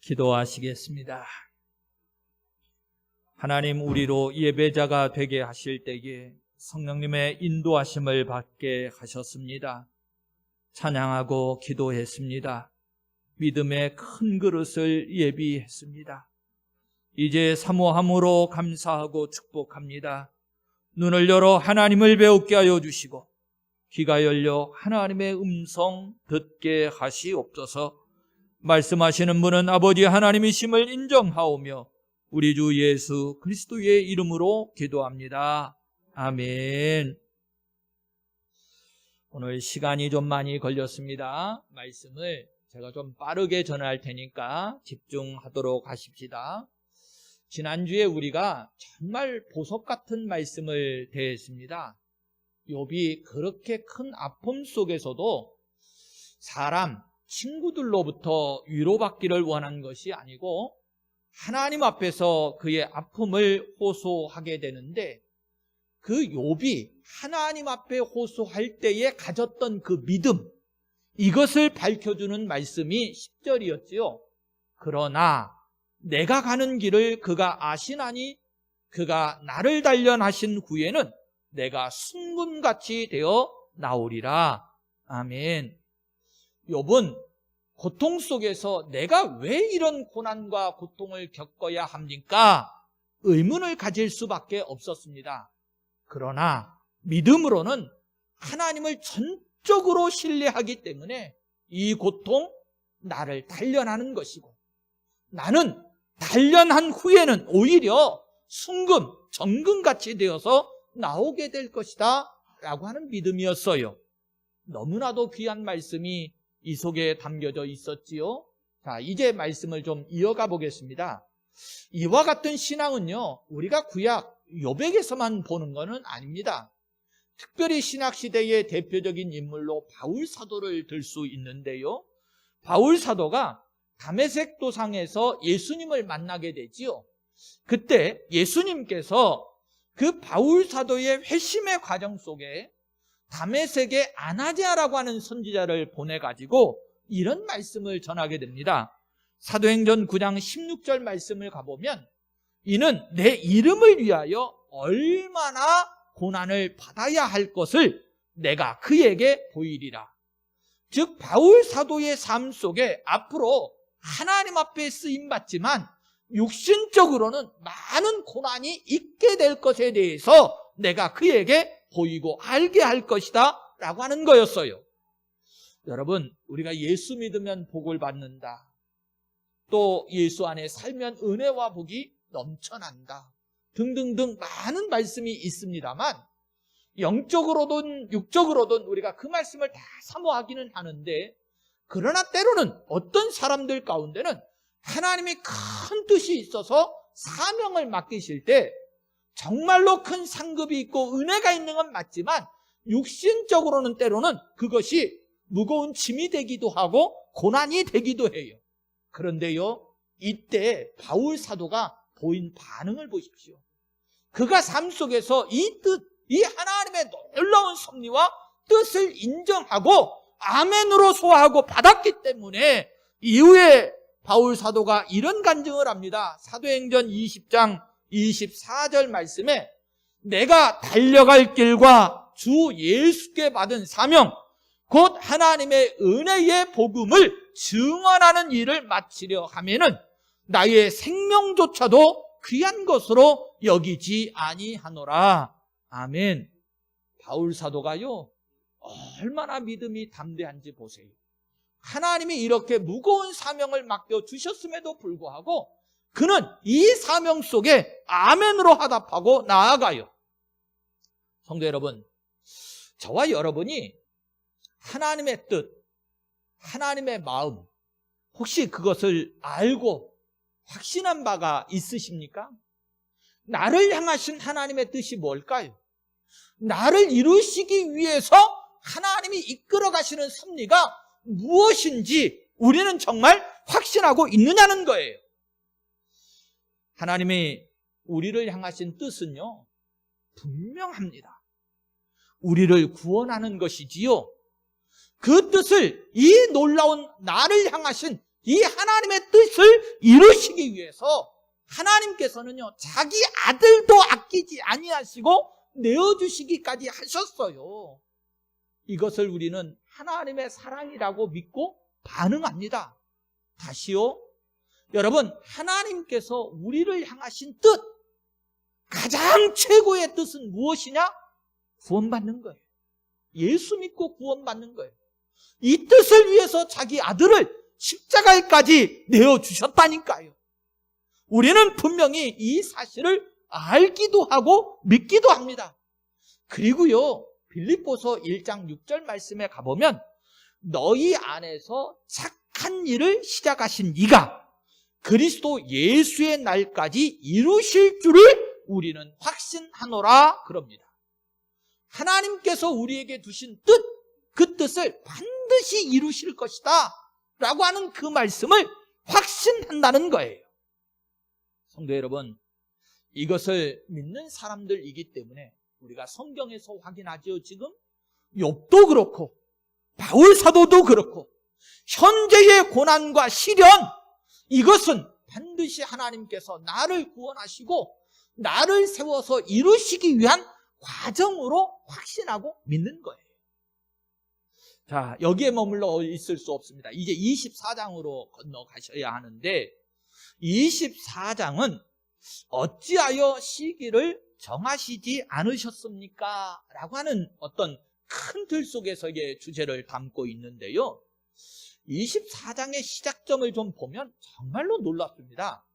기도하시겠습니다. 하나님, 우리로 예배자가 되게 하실 때에 성령님의 인도하심을 받게 하셨습니다. 찬양하고 기도했습니다. 믿음의 큰 그릇을 예비했습니다. 이제 사모함으로 감사하고 축복합니다. 눈을 열어 하나님을 배우게 하여 주시고 귀가 열려 하나님의 음성 듣게 하시옵소서. 말씀하시는 분은 아버지 하나님이심을 인정하오며 우리 주 예수 그리스도의 이름으로 기도합니다. 아멘. 오늘 시간이 좀 많이 걸렸습니다. 말씀을 제가 좀 빠르게 전할 테니까 집중하도록 하십시다. 지난주에 우리가 정말 보석 같은 말씀을 대했습니다. 욥이 그렇게 큰 아픔 속에서도 사람, 친구들로부터 위로받기를 원한 것이 아니고 하나님 앞에서 그의 아픔을 호소하게 되는데, 그 욥이 하나님 앞에 호소할 때에 가졌던 그 믿음, 이것을 밝혀주는 말씀이 10절이었지요. 그러나 내가 가는 길을 그가 아시나니 그가 나를 단련하신 후에는 내가 순금같이 되어 나오리라. 아멘. 욥은 고통 속에서 내가 왜 이런 고난과 고통을 겪어야 합니까? 의문을 가질 수밖에 없었습니다. 그러나 믿음으로는 하나님을 전적으로 신뢰하기 때문에 이 고통, 나를 단련하는 것이고 나는 단련한 후에는 오히려 순금, 정금같이 되어서 나오게 될 것이다 라고 하는 믿음이었어요. 너무나도 귀한 말씀이 이 속에 담겨져 있었지요. 자, 이제 말씀을 좀 이어가 보겠습니다. 이와 같은 신앙은요, 우리가 구약 욥에게서만 보는 것은 아닙니다. 특별히 신학시대의 대표적인 인물로 바울 사도를 들 수 있는데요. 바울 사도가 다메섹 도상에서 예수님을 만나게 되지요. 그때 예수님께서 그 바울 사도의 회심의 과정 속에 다메섹의 아나니아라고 하는 선지자를 보내가지고 이런 말씀을 전하게 됩니다. 사도행전 9장 16절 말씀을 가보면 이는 내 이름을 위하여 얼마나 고난을 받아야 할 것을 내가 그에게 보이리라. 즉 바울 사도의 삶 속에 앞으로 하나님 앞에 쓰임받지만 육신적으로는 많은 고난이 있게 될 것에 대해서 내가 그에게 보이고 알게 할 것이다 라고 하는 거였어요. 여러분, 우리가 예수 믿으면 복을 받는다, 또 예수 안에 살면 은혜와 복이 넘쳐난다 등등등 많은 말씀이 있습니다만 영적으로든 육적으로든 우리가 그 말씀을 다 사모하기는 하는데, 그러나 때로는 어떤 사람들 가운데는 하나님이 큰 뜻이 있어서 사명을 맡기실 때 정말로 큰 상급이 있고 은혜가 있는 건 맞지만 육신적으로는 때로는 그것이 무거운 짐이 되기도 하고 고난이 되기도 해요. 그런데요, 이때 바울 사도가 보인 반응을 보십시오. 그가 삶 속에서 이 뜻, 이 하나님의 놀라운 섭리와 뜻을 인정하고 아멘으로 소화하고 받았기 때문에 이후에 바울 사도가 이런 간증을 합니다. 사도행전 20장 24절 말씀에 내가 달려갈 길과 주 예수께 받은 사명 곧 하나님의 은혜의 복음을 증언하는 일을 마치려 하면은 나의 생명조차도 귀한 것으로 여기지 아니하노라. 아멘. 바울 사도가요, 얼마나 믿음이 담대한지 보세요. 하나님이 이렇게 무거운 사명을 맡겨주셨음에도 불구하고 그는 이 사명 속에 아멘으로 화답하고 나아가요. 성도 여러분, 저와 여러분이 하나님의 뜻, 하나님의 마음, 혹시 그것을 알고 확신한 바가 있으십니까? 나를 향하신 하나님의 뜻이 뭘까요? 나를 이루시기 위해서 하나님이 이끌어 가시는 섭리가 무엇인지 우리는 정말 확신하고 있느냐는 거예요. 하나님이 우리를 향하신 뜻은요, 분명합니다. 우리를 구원하는 것이지요. 그 뜻을, 이 놀라운 나를 향하신 이 하나님의 뜻을 이루시기 위해서 하나님께서는요, 자기 아들도 아끼지 아니하시고 내어주시기까지 하셨어요. 이것을 우리는 하나님의 사랑이라고 믿고 반응합니다. 다시요, 여러분, 하나님께서 우리를 향하신 뜻, 가장 최고의 뜻은 무엇이냐? 구원받는 거예요. 예수 믿고 구원받는 거예요. 이 뜻을 위해서 자기 아들을 십자가에까지 내어주셨다니까요. 우리는 분명히 이 사실을 알기도 하고 믿기도 합니다. 그리고요, 빌립보서 1장 6절 말씀에 가보면 너희 안에서 착한 일을 시작하신 이가 그리스도 예수의 날까지 이루실 줄을 우리는 확신하노라 그럽니다. 하나님께서 우리에게 두신 뜻, 그 뜻을 반드시 이루실 것이다 라고 하는 그 말씀을 확신한다는 거예요. 성도 여러분, 이것을 믿는 사람들이기 때문에 우리가 성경에서 확인하죠. 지금 욥도 그렇고 바울 사도도 그렇고 현재의 고난과 시련, 이것은 반드시 하나님께서 나를 구원하시고 나를 세워서 이루시기 위한 과정으로 확신하고 믿는 거예요. 자, 여기에 머물러 있을 수 없습니다. 이제 24장으로 건너가셔야 하는데, 24장은 어찌하여 시기를 정하시지 않으셨습니까? 라고 하는 어떤 큰 틀 속에서의 주제를 담고 있는데요. 24장의 시작점을 좀 보면 정말로 놀랍습니다.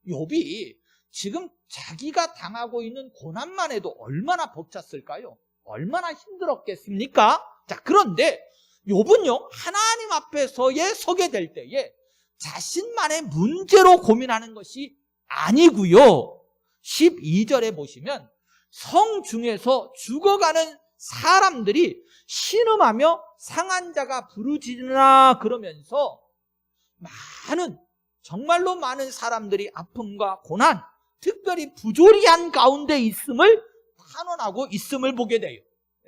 욥이 지금 자기가 당하고 있는 고난만 해도 얼마나 벅찼을까요? 얼마나 힘들었겠습니까? 자, 그런데 욥은요, 하나님 앞에서에 서게 될 때에 자신만의 문제로 고민하는 것이 아니고요. 12절에 보시면 성 중에서 죽어가는 사람들이 신음하며 상한 자가 부르짖으나 그러면서 정말로 많은 사람들이 아픔과 고난, 특별히 부조리한 가운데 있음을 탄원하고 있음을 보게 돼요.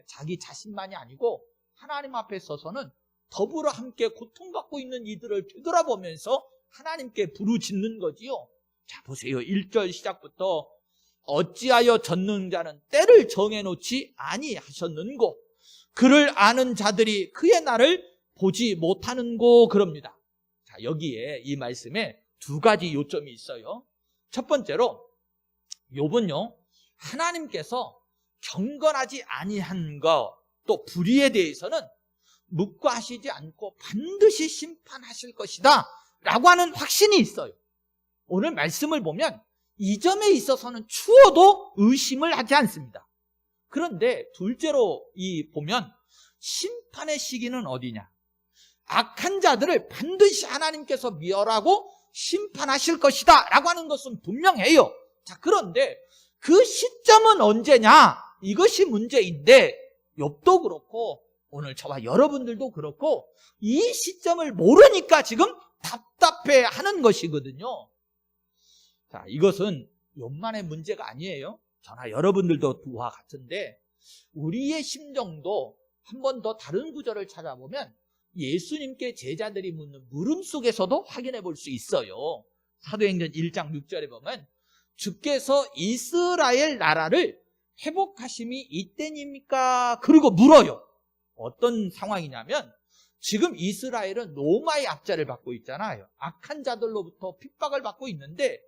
자기 자신만이 아니고 하나님 앞에 서서는 더불어 함께 고통받고 있는 이들을 되돌아보면서 하나님께 부르짖는 거지요. 자, 보세요. 1절 시작부터 어찌하여 전능자는 때를 정해놓지 아니하셨는고 그를 아는 자들이 그의 날을 보지 못하는고 그럽니다. 자, 여기에 이 말씀에 두 가지 요점이 있어요. 첫 번째로 욥은요, 하나님께서 경건하지 아니한 것, 또 불의에 대해서는 묵과하시지 않고 반드시 심판하실 것이다 라고 하는 확신이 있어요. 오늘 말씀을 보면 이 점에 있어서는 추워도 의심을 하지 않습니다. 그런데 둘째로 보면 심판의 시기는 어디냐? 악한 자들을 반드시 하나님께서 멸하고 심판하실 것이다 라고 하는 것은 분명해요. 자, 그런데 그 시점은 언제냐? 이것이 문제인데 욥도 그렇고 오늘 저와 여러분들도 그렇고 이 시점을 모르니까 지금 답답해하는 것이거든요. 자, 이것은 욥만의 문제가 아니에요. 저나 여러분들도 그와 같은데 우리의 심정도 한 번 더 다른 구절을 찾아보면 예수님께 제자들이 묻는 물음 속에서도 확인해 볼 수 있어요. 사도행전 1장 6절에 보면 주께서 이스라엘 나라를 회복하심이 이때입니까? 그리고 물어요. 어떤 상황이냐면 지금 이스라엘은 로마의 압제를 받고 있잖아요. 악한 자들로부터 핍박을 받고 있는데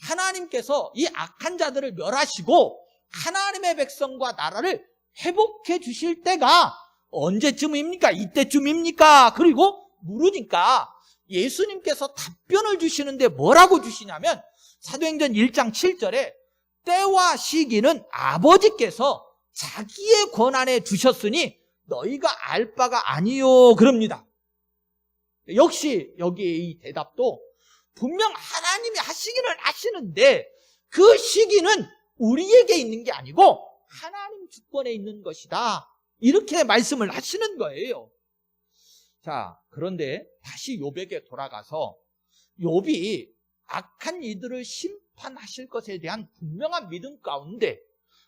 하나님께서 이 악한 자들을 멸하시고 하나님의 백성과 나라를 회복해 주실 때가 언제쯤입니까? 이때쯤입니까? 그리고 물으니까 예수님께서 답변을 주시는데 뭐라고 주시냐면 사도행전 1장 7절에 때와 시기는 아버지께서 자기의 권한에 두셨으니 너희가 알 바가 아니요 그럽니다. 역시 여기에 이 대답도 분명 하나님이 하시기는 하시는데 그 시기는 우리에게 있는 게 아니고 하나님 주권에 있는 것이다. 이렇게 말씀을 하시는 거예요. 자, 그런데 다시 욥에게 돌아가서 욥이 악한 이들을 심판하실 것에 대한 분명한 믿음 가운데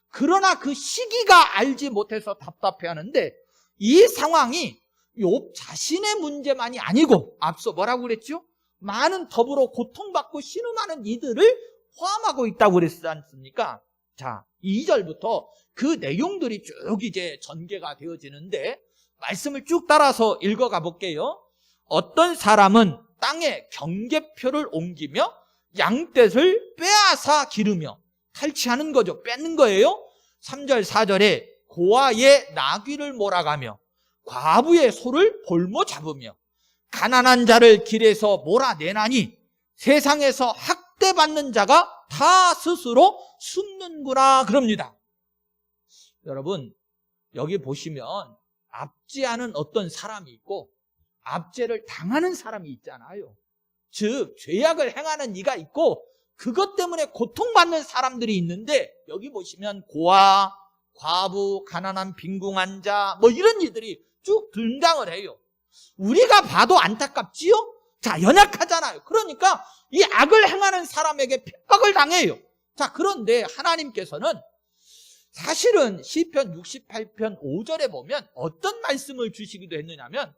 그러나 그 시기가 알지 못해서 답답해하는데 이 상황이 욥 자신의 문제만이 아니고 앞서 뭐라고 그랬죠? 많은 더불어 고통받고 신음하는 이들을 포함하고 있다고 그랬지 않습니까? 자, 2절부터 그 내용들이 쭉 이제 전개가 되어지는데 말씀을 쭉 따라서 읽어가 볼게요. 어떤 사람은 땅에 경계표를 옮기며 양떼를 빼앗아 기르며, 탈취하는 거죠. 뺏는 거예요. 3절 4절에 고아의 나귀를 몰아가며 과부의 소를 볼모 잡으며 가난한 자를 길에서 몰아내나니 세상에서 학대받는 자가 다 스스로 숨는구나 그럽니다. 여러분, 여기 보시면 압제하는 어떤 사람이 있고 압제를 당하는 사람이 있잖아요. 즉 죄악을 행하는 이가 있고 그것 때문에 고통받는 사람들이 있는데, 여기 보시면 고아, 과부, 가난한 빈궁한 자, 뭐 이런 이들이 쭉 등장을 해요. 우리가 봐도 안타깝지요? 자, 연약하잖아요. 그러니까 이 악을 행하는 사람에게 핍박을 당해요. 자, 그런데 하나님께서는 사실은 시편 68편 5절에 보면 어떤 말씀을 주시기도 했느냐면,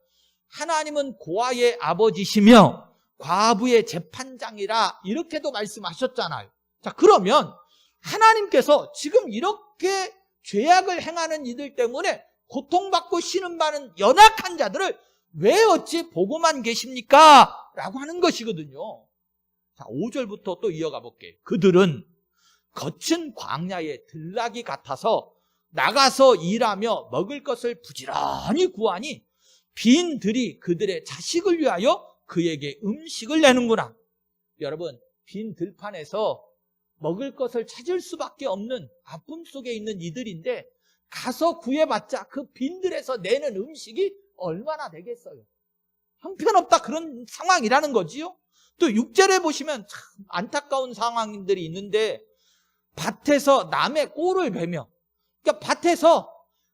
하나님은 고아의 아버지시며 과부의 재판장이라 이렇게도 말씀하셨잖아요. 자, 그러면 하나님께서 지금 이렇게 죄악을 행하는 이들 때문에 고통받고 신음받는 연약한 자들을 왜 어찌 보고만 계십니까? 라고 하는 것이거든요. 자, 5절부터 또 이어가 볼게요. 그들은 거친 광야의 들나귀 같아서 나가서 일하며 먹을 것을 부지런히 구하니 빈 들이 그들의 자식을 위하여 그에게 음식을 내는구나. 여러분, 빈 들판에서 먹을 것을 찾을 수밖에 없는 아픔 속에 있는 이들인데 가서 구해봤자 그 빈들에서 내는 음식이 얼마나 되겠어요. 형편없다 그런 상황이라는 거지요. 또 6절에 보시면 참 안타까운 상황들이 있는데, 밭에서 남의 꼴을 베며, 그러니까 밭에서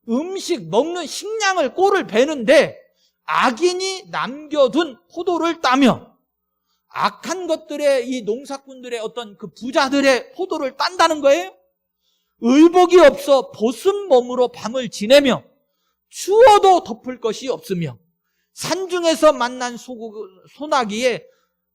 음식 먹는 식량을 꼴을 베는데 악인이 남겨둔 포도를 따며, 악한 것들의 이 농사꾼들의 어떤 그 부자들의 포도를 딴다는 거예요. 의복이 없어 벗은 몸으로 밤을 지내며 추워도 덮을 것이 없으며 산중에서 만난 소나기에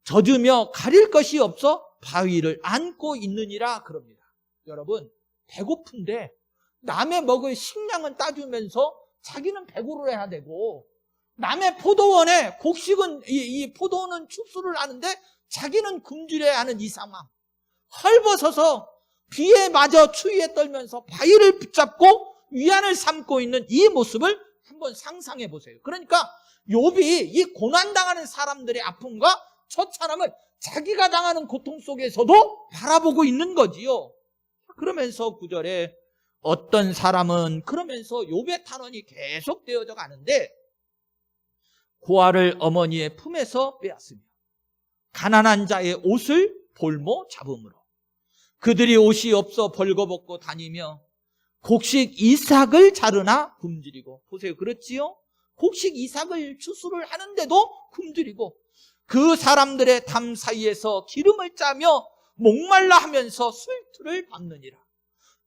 젖으며 가릴 것이 없어 바위를 안고 있느니라 그럽니다. 여러분, 배고픈데 남의 먹을 식량은 따주면서 자기는 배고를 해야 되고, 남의 포도원에 곡식은 이 포도원은 축수를 하는데 자기는 굶주려야 하는 이 상황, 헐벗어서 비에 맞아 추위에 떨면서 바위를 붙잡고 위안을 삼고 있는 이 모습을 한번 상상해 보세요. 그러니까 욥이 이 고난당하는 사람들의 아픔과 처참함을 자기가 당하는 고통 속에서도 바라보고 있는 거지요. 그러면서 9절에 어떤 사람은, 그러면서 욥의 탄원이 계속 되어져 가는데, 고아를 어머니의 품에서 빼앗으며 가난한 자의 옷을 볼모 잡음으로 그들이 옷이 없어 벌거벗고 다니며 곡식 이삭을 자르나 굶주리고. 보세요, 그렇지요? 곡식 이삭을 추수를 하는데도 굶주리고, 그 사람들의 담 사이에서 기름을 짜며 목말라 하면서 술투를 밟느니라.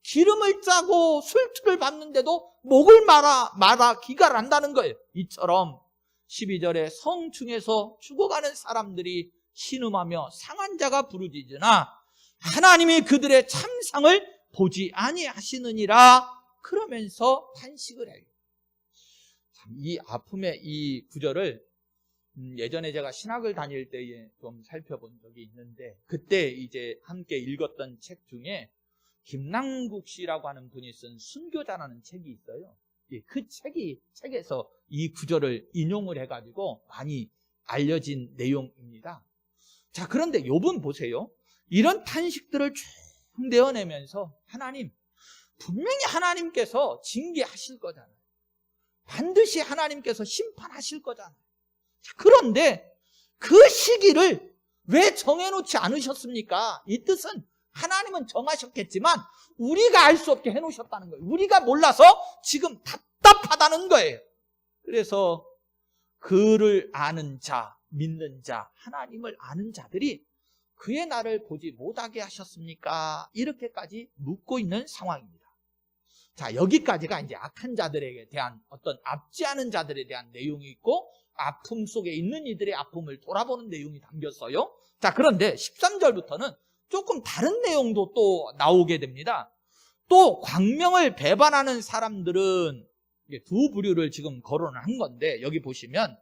기름을 짜고 술투를 밟는데도 목을 말아 기가 난다는 거예요. 이처럼 12절에 성중에서 죽어가는 사람들이 신음하며 상한 자가 부르짖으나 하나님이 그들의 참상을 보지 아니하시느니라 그러면서 탄식을 해요. 이 아픔의 이 구절을 예전에 제가 신학을 다닐 때에 좀 살펴본 적이 있는데, 그때 이제 함께 읽었던 책 중에 김남국 씨라고 하는 분이 쓴 순교자라는 책이 있어요. 그 책에서 이 구절을 인용을 해가지고 많이 알려진 내용입니다. 자, 그런데 욥은 보세요. 이런 탄식들을 쭉 내어내면서 하나님, 분명히 하나님께서 징계하실 거잖아요. 반드시 하나님께서 심판하실 거잖아요. 자, 그런데 그 시기를 왜 정해놓지 않으셨습니까? 이 뜻은 하나님은 정하셨겠지만 우리가 알 수 없게 해놓으셨다는 거예요. 우리가 몰라서 지금 답답하다는 거예요. 그래서 그를 아는 자, 믿는 자, 하나님을 아는 자들이 그의 날을 보지 못하게 하셨습니까? 이렇게까지 묻고 있는 상황입니다. 자, 여기까지가 이제 악한 자들에 대한 어떤 압제하는 자들에 대한 내용이 있고 아픔 속에 있는 이들의 아픔을 돌아보는 내용이 담겼어요. 자, 그런데 13절부터는 조금 다른 내용도 또 나오게 됩니다. 또 광명을 배반하는 사람들은 두 부류를 지금 거론을 한 건데, 여기 보시면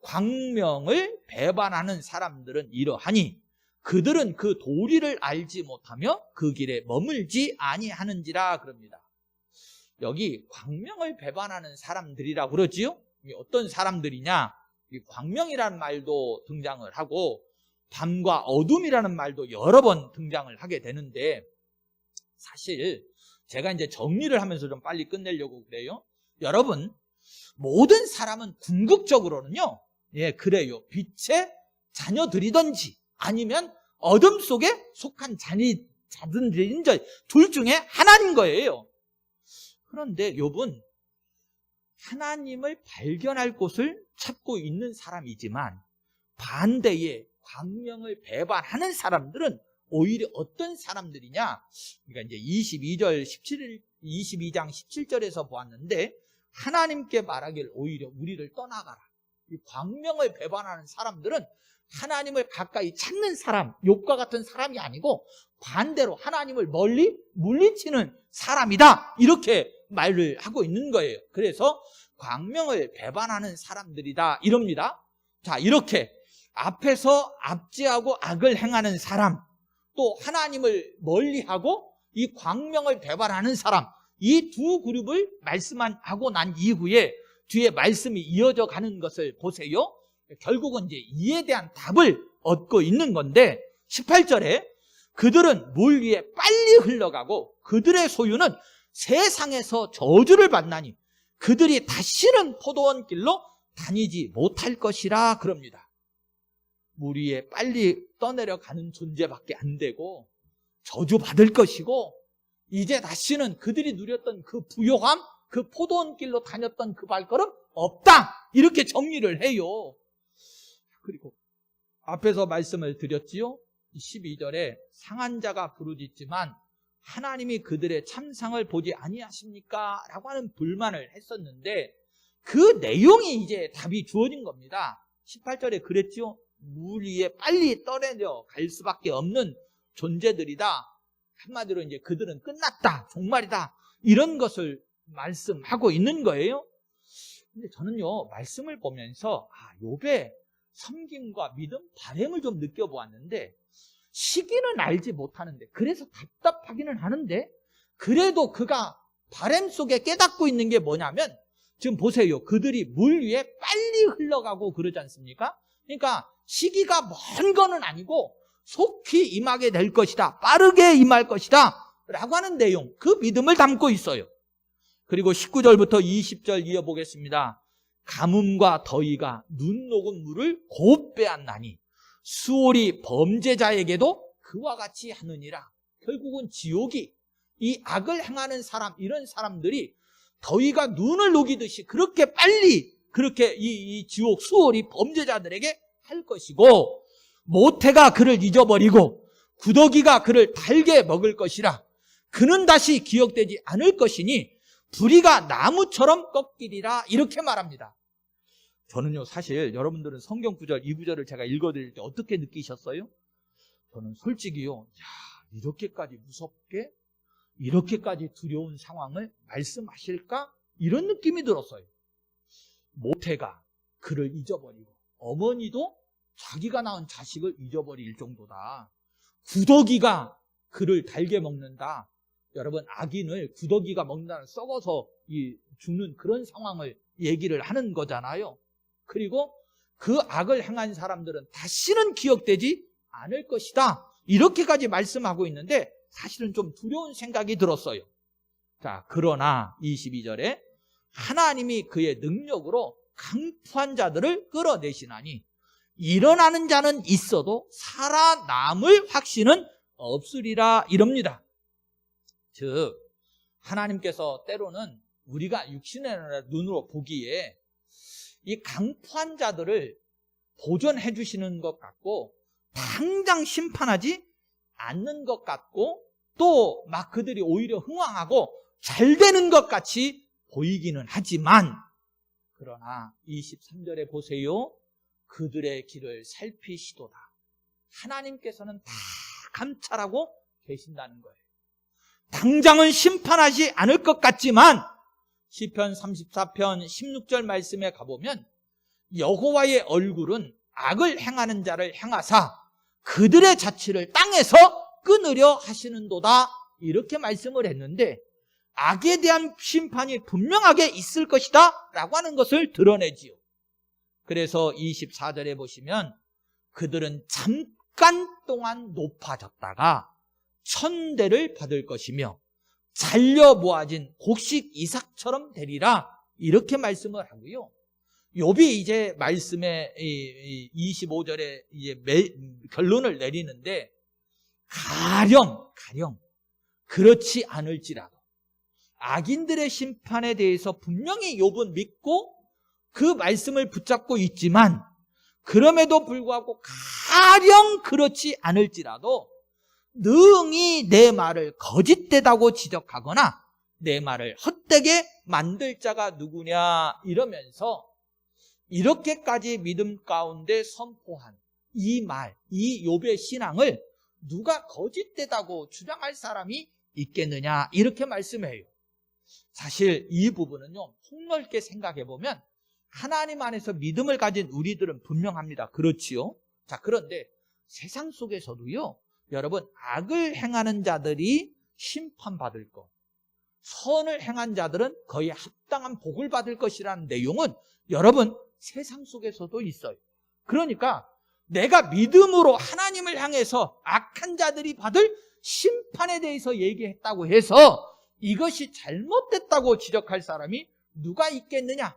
광명을 배반하는 사람들은 이러하니 그들은 그 도리를 알지 못하며 그 길에 머물지 아니하는지라 그럽니다. 여기 광명을 배반하는 사람들이라고 그러지요. 어떤 사람들이냐, 이 광명이라는 말도 등장을 하고 밤과 어둠이라는 말도 여러 번 등장을 하게 되는데, 사실 제가 이제 정리를 하면서 좀 빨리 끝내려고 그래요. 여러분, 모든 사람은 궁극적으로는요, 그래요, 빛의 자녀들이든지 아니면 어둠 속에 속한 자들인지 둘 중에 하나인 거예요. 그런데 욥은 하나님을 발견할 곳을 찾고 있는 사람이지만 반대에 광명을 배반하는 사람들은 오히려 어떤 사람들이냐? 그러니까 이제 22장 17절에서 보았는데, 하나님께 말하길 오히려 우리를 떠나가라. 이 광명을 배반하는 사람들은 하나님을 가까이 찾는 사람, 욥과 같은 사람이 아니고 반대로 하나님을 멀리 물리치는 사람이다, 이렇게 말을 하고 있는 거예요. 그래서 광명을 배반하는 사람들이다 이럽니다. 자, 이렇게 앞에서 압제하고 악을 행하는 사람, 또 하나님을 멀리하고 이 광명을 배반하는 사람, 이 두 그룹을 말씀하고 난 이후에 뒤에 말씀이 이어져 가는 것을 보세요. 결국은 이제 이에 대한 답을 얻고 있는 건데, 18절에 그들은 물 위에 빨리 흘러가고 그들의 소유는 세상에서 저주를 받나니 그들이 다시는 포도원 길로 다니지 못할 것이라 그럽니다. 물 위에 빨리 떠내려가는 존재밖에 안 되고 저주받을 것이고, 이제 다시는 그들이 누렸던 그 부요함, 그 포도원 길로 다녔던 그 발걸음 없다, 이렇게 정리를 해요. 그리고 앞에서 말씀을 드렸지요. 12절에 상한 자가 부르짖지만 하나님이 그들의 참상을 보지 아니하십니까? 라고 하는 불만을 했었는데, 그 내용이 이제 답이 주어진 겁니다. 18절에 그랬지요. 물 위에 빨리 떠내려 갈 수밖에 없는 존재들이다. 한마디로 이제 그들은 끝났다, 종말이다, 이런 것을 말씀하고 있는 거예요. 근데 저는요, 말씀을 보면서 욥의 섬김과 믿음, 바램을 좀 느껴보았는데, 시기는 알지 못하는데, 그래서 답답하기는 하는데, 그래도 그가 바램 속에 깨닫고 있는 게 뭐냐면, 지금 보세요. 그들이 물 위에 빨리 흘러가고 그러지 않습니까? 그러니까 시기가 먼 거는 아니고 속히 임하게 될 것이다, 빠르게 임할 것이다 라고 하는 내용, 그 믿음을 담고 있어요. 그리고 19절부터 20절 이어보겠습니다. 가뭄과 더위가 눈 녹은 물을 곧 빼앗나니 수월이 범죄자에게도 그와 같이 하느니라. 결국은 지옥이, 이 악을 행하는 사람, 이런 사람들이 더위가 눈을 녹이듯이 그렇게 빨리, 그렇게 이 지옥 수월이 범죄자들에게 할 것이고, 모태가 그를 잊어버리고 구더기가 그를 달게 먹을 것이라. 그는 다시 기억되지 않을 것이니 부리가 나무처럼 꺾이리라, 이렇게 말합니다. 저는요, 사실 여러분들은 성경 구절, 이 구절을 제가 읽어드릴 때 어떻게 느끼셨어요? 저는 솔직히요, 이렇게까지 무섭게, 이렇게까지 두려운 상황을 말씀하실까? 이런 느낌이 들었어요. 모태가 그를 잊어버리고 어머니도 자기가 낳은 자식을 잊어버릴 정도다. 구더기가 그를 달게 먹는다. 여러분, 악인을 구더기가 먹는다는, 썩어서 죽는 그런 상황을 얘기를 하는 거잖아요. 그리고 그 악을 행한 사람들은 다시는 기억되지 않을 것이다, 이렇게까지 말씀하고 있는데 사실은 좀 두려운 생각이 들었어요. 자, 그러나 22절에 하나님이 그의 능력으로 강포한 자들을 끌어내시나니 일어나는 자는 있어도 살아남을 확신은 없으리라, 이럽니다. 즉, 하나님께서 때로는 우리가 육신의 눈으로 보기에 이 강포한 자들을 보존해 주시는 것 같고 당장 심판하지 않는 것 같고, 또 막 그들이 오히려 흥황하고 잘 되는 것 같이 보이기는 하지만, 그러나 23절에 보세요. 그들의 길을 살피시도다. 하나님께서는 다 감찰하고 계신다는 거예요. 당장은 심판하지 않을 것 같지만 시편 34편 16절 말씀에 가보면 여호와의 얼굴은 악을 행하는 자를 향하사 그들의 자취를 땅에서 끊으려 하시는도다, 이렇게 말씀을 했는데, 악에 대한 심판이 분명하게 있을 것이다 라고 하는 것을 드러내지요. 그래서 24절에 보시면 그들은 잠깐 동안 높아졌다가 천대를 받을 것이며 잘려 모아진 곡식 이삭처럼 되리라, 이렇게 말씀을 하고요. 욥이 이제 말씀에 25절에 이제 결론을 내리는데, 가령 그렇지 않을지라도 악인들의 심판에 대해서 분명히 욥은 믿고 그 말씀을 붙잡고 있지만, 그럼에도 불구하고 가령 그렇지 않을지라도 능히 내 말을 거짓되다고 지적하거나 내 말을 헛되게 만들 자가 누구냐, 이러면서 이렇게까지 믿음 가운데 선포한 이 말, 이 욥의 신앙을 누가 거짓되다고 주장할 사람이 있겠느냐, 이렇게 말씀해요. 사실 이 부분은요, 폭넓게 생각해 보면 하나님 안에서 믿음을 가진 우리들은 분명합니다. 그렇지요? 자, 그런데 세상 속에서도요, 여러분, 악을 행하는 자들이 심판받을 것, 선을 행한 자들은 거의 합당한 복을 받을 것이라는 내용은 여러분 세상 속에서도 있어요. 그러니까 내가 믿음으로 하나님을 향해서 악한 자들이 받을 심판에 대해서 얘기했다고 해서 이것이 잘못됐다고 지적할 사람이 누가 있겠느냐?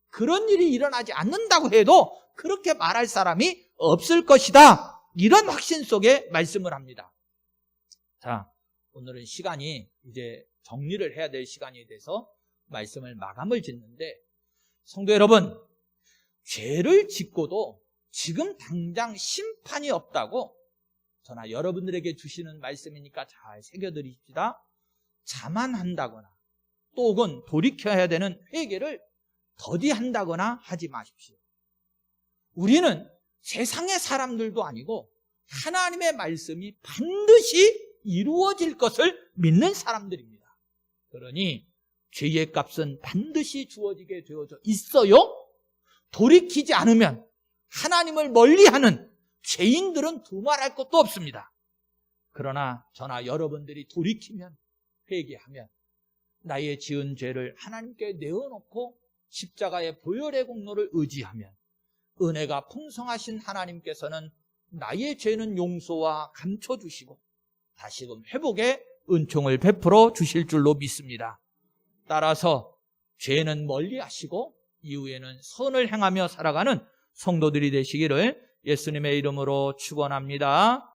그런 일이 일어나지 않는다고 해도 그렇게 말할 사람이 없을 것이다, 이런 확신 속에 말씀을 합니다. 자, 오늘은 시간이 이제 정리를 해야 될 시간이 돼서 말씀을 마감을 짓는데, 성도 여러분, 죄를 짓고도 지금 당장 심판이 없다고 저나 여러분들에게 주시는 말씀이니까 잘 새겨드립시다. 자만한다거나 또 혹은 돌이켜야 되는 회개를 더디한다거나 하지 마십시오. 우리는 세상의 사람들도 아니고 하나님의 말씀이 반드시 이루어질 것을 믿는 사람들입니다. 그러니 죄의 값은 반드시 주어지게 되어져 있어요. 돌이키지 않으면 하나님을 멀리하는 죄인들은 두말할 것도 없습니다. 그러나 저나 여러분들이 돌이키면, 회개하면, 나의 지은 죄를 하나님께 내어놓고 십자가의 보혈의 공로를 의지하면 은혜가 풍성하신 하나님께서는 나의 죄는 용서와 감춰주시고 다시금 회복의 은총을 베풀어 주실 줄로 믿습니다. 따라서 죄는 멀리하시고 이후에는 선을 행하며 살아가는 성도들이 되시기를 예수님의 이름으로 축원합니다.